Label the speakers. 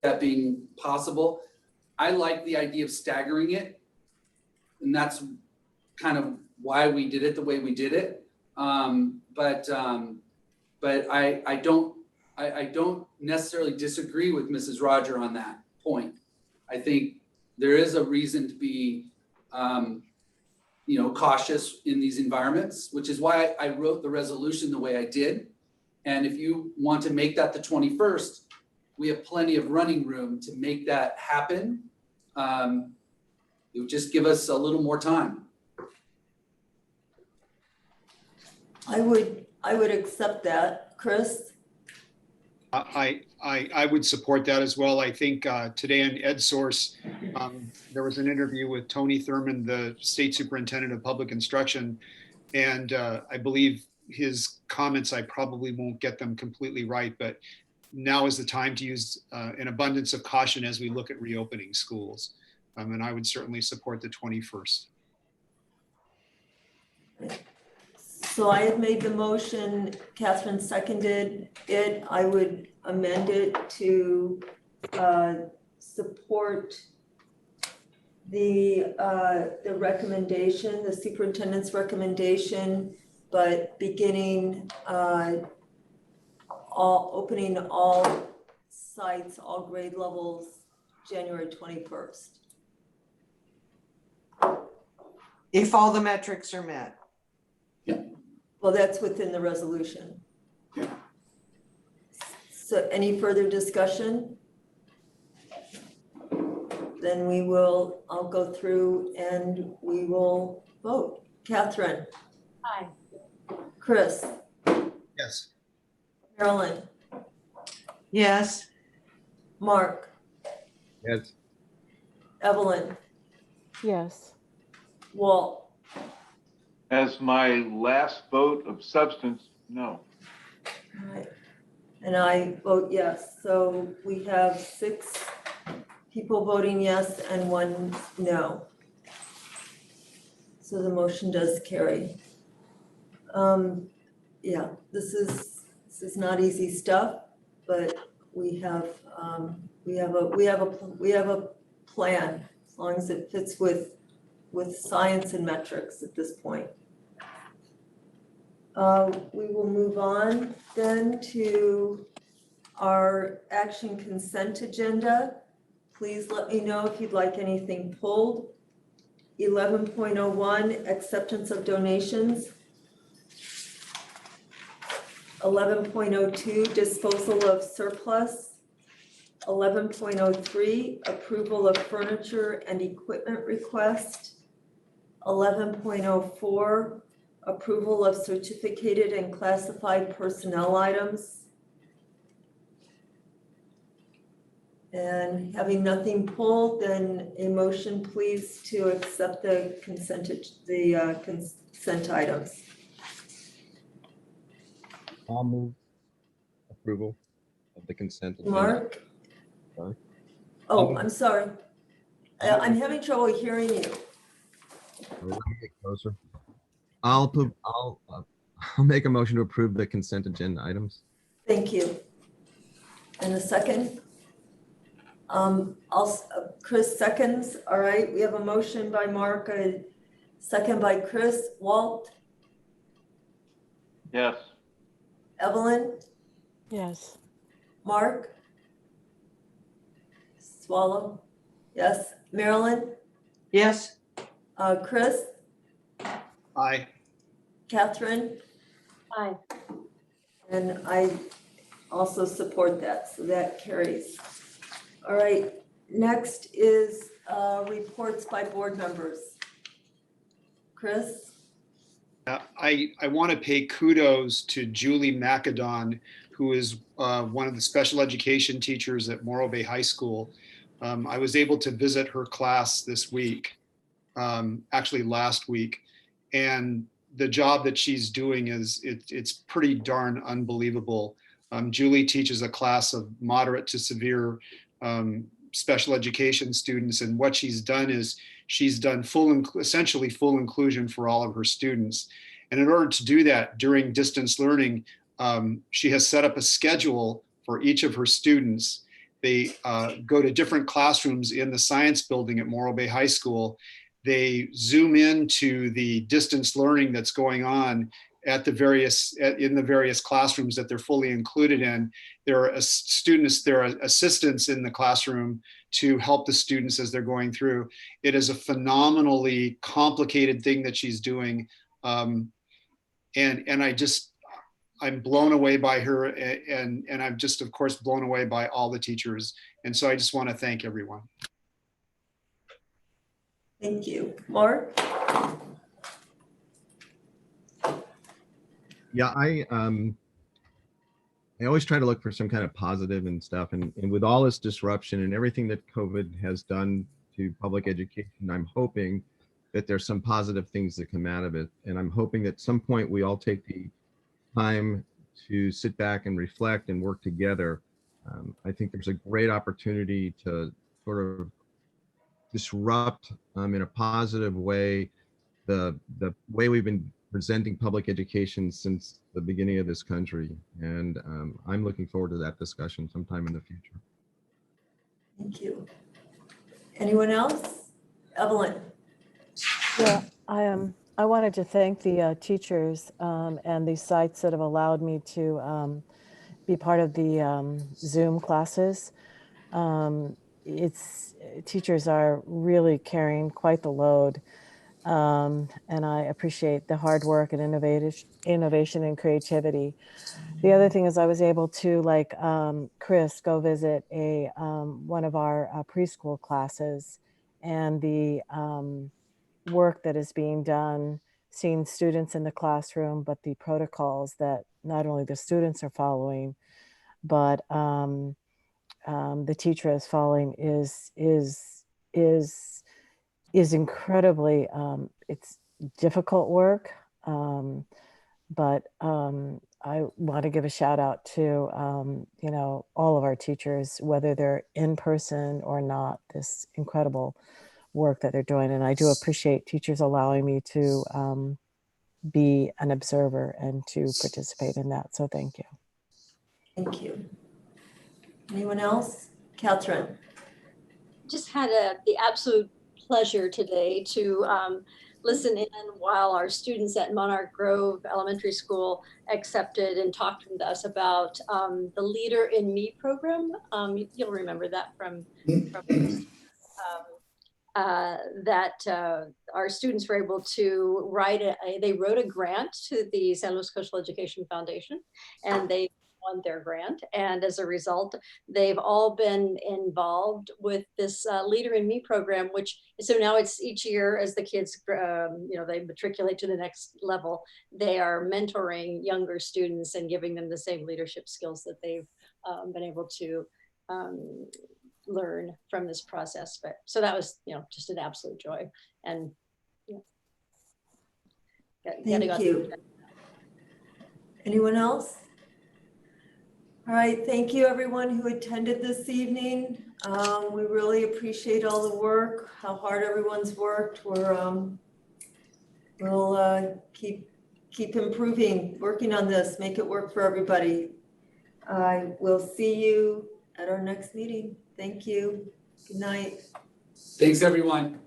Speaker 1: that being possible. I like the idea of staggering it, and that's kind of why we did it the way we did it. But I don't necessarily disagree with Mrs. Roger on that point. I think there is a reason to be, cautious in these environments, which is why I wrote the resolution the way I did. And if you want to make that the 21st, we have plenty of running room to make that happen. It would just give us a little more time.
Speaker 2: I would accept that. Chris?
Speaker 3: I would support that as well. I think today on EdSource, there was an interview with Tony Thurman, the State Superintendent of Public Instruction. And I believe his comments, I probably won't get them completely right, but now is the time to use an abundance of caution as we look at reopening schools. And I would certainly support the 21st.
Speaker 2: So I have made the motion, Catherine seconded it. I would amend it to support the recommendation, the superintendent's recommendation, but beginning opening all sites, all grade levels, January 21st.
Speaker 4: If all the metrics are met.
Speaker 2: Well, that's within the resolution.
Speaker 1: Yeah.
Speaker 2: So any further discussion? Then I'll go through and we will vote. Catherine?
Speaker 5: Aye.
Speaker 2: Chris?
Speaker 3: Yes.
Speaker 2: Marilyn?
Speaker 4: Yes.
Speaker 2: Mark?
Speaker 6: Yes.
Speaker 2: Evelyn?
Speaker 5: Yes.
Speaker 2: Walt?
Speaker 7: As my last vote of substance, no.
Speaker 2: All right. And I vote yes. So we have 6 people voting yes and 1 no. So the motion does carry. Yeah, this is not easy stuff, but we have a plan as long as it fits with science and metrics at this point. We will move on then to our action consent agenda. Please let me know if you'd like anything pulled. 11.01, acceptance of donations. 11.02, disposal of surplus. 11.03, approval of furniture and equipment request. 11.04, approval of certificated and classified personnel items. And having nothing pulled, then a motion please to accept the consent items.
Speaker 6: I'll move approval of the consent agenda.
Speaker 2: Mark?
Speaker 6: Sorry.
Speaker 2: Oh, I'm sorry. I'm having trouble hearing you.
Speaker 6: Let me get closer. I'll make a motion to approve the consent agenda items.
Speaker 2: Thank you. And a second? Chris seconds. All right, we have a motion by Mark, a second by Chris. Walt?
Speaker 7: Yes.
Speaker 2: Evelyn?
Speaker 5: Yes.
Speaker 2: Mark? Swallow? Yes. Marilyn?
Speaker 4: Yes.
Speaker 2: Chris?
Speaker 3: Aye.
Speaker 2: Catherine?
Speaker 5: Aye.
Speaker 2: And I also support that, so that carries. All right, next is reports by board members. Chris?
Speaker 3: I want to pay kudos to Julie McAdon, who is one of the special education teachers at Morro Bay High School. I was able to visit her class this week, actually last week, and the job that she's doing it's pretty darn unbelievable. Julie teaches a class of moderate to severe special education students, and what she's done is she's done essentially full inclusion for all of her students. And in order to do that during distance learning, she has set up a schedule for each of her students. they go to different classrooms in the science building at Morro Bay High School. They zoom into the distance learning that's going on at the in the various classrooms that they're fully included in. There are assistants in the classroom to help the students as they're going through. It is a phenomenally complicated thing that she's doing. And I'm blown away by her, and I'm just, of course, blown away by all the teachers. And so I just want to thank everyone.
Speaker 2: Thank you. Mark?
Speaker 6: Yeah, I always try to look for some kind of positive and stuff. And with all this disruption and everything that COVID has done to public education, I'm hoping that there's some positive things that come out of it. And I'm hoping that at some point we all take the time to sit back and reflect and work together. I think there's a great opportunity to sort of disrupt in a positive way the way we've been presenting public education since the beginning of this country. And I'm looking forward to that discussion sometime in the future.
Speaker 2: Thank you. Anyone else? Evelyn?
Speaker 5: Yeah, I wanted to thank the teachers and the sites that have allowed me to be part of the Zoom classes. Teachers are really carrying quite the load. And I appreciate the hard work and innovation and creativity. The other thing is I was able to, like Chris, go visit one of our preschool classes, and the work that is being done, seeing students in the classroom, but the protocols that not only the students are following, but the teacher is following is incredibly, it's difficult work, but I want to give a shout out to, all of our teachers, whether they're in person or not, this incredible work that they're doing. And I do appreciate teachers allowing me to be an observer and to participate in that. So thank you.
Speaker 2: Thank you. Anyone else? Catherine?
Speaker 8: Just had the absolute pleasure today to listen in while our students at Monarch Grove Elementary School accepted and talked with us about the Leader in Me program. You'll remember that from that our students were able to they wrote a grant to the San Luis Coastal Education Foundation, and they won their grant. And as a result, they've all been involved with this Leader in Me program, which, so now it's each year as the kids, they matriculate to the next level, they are mentoring younger students and giving them the same leadership skills that they've been able to learn from this process. But so that was, just an absolute joy. And
Speaker 2: Thank you. Anyone else? All right, thank you everyone who attended this evening. We really appreciate all the work, how hard everyone's worked. We'll keep improving, working on this, make it work for everybody. I will see you at our next meeting. Thank you. Good night.
Speaker 1: Thanks, everyone.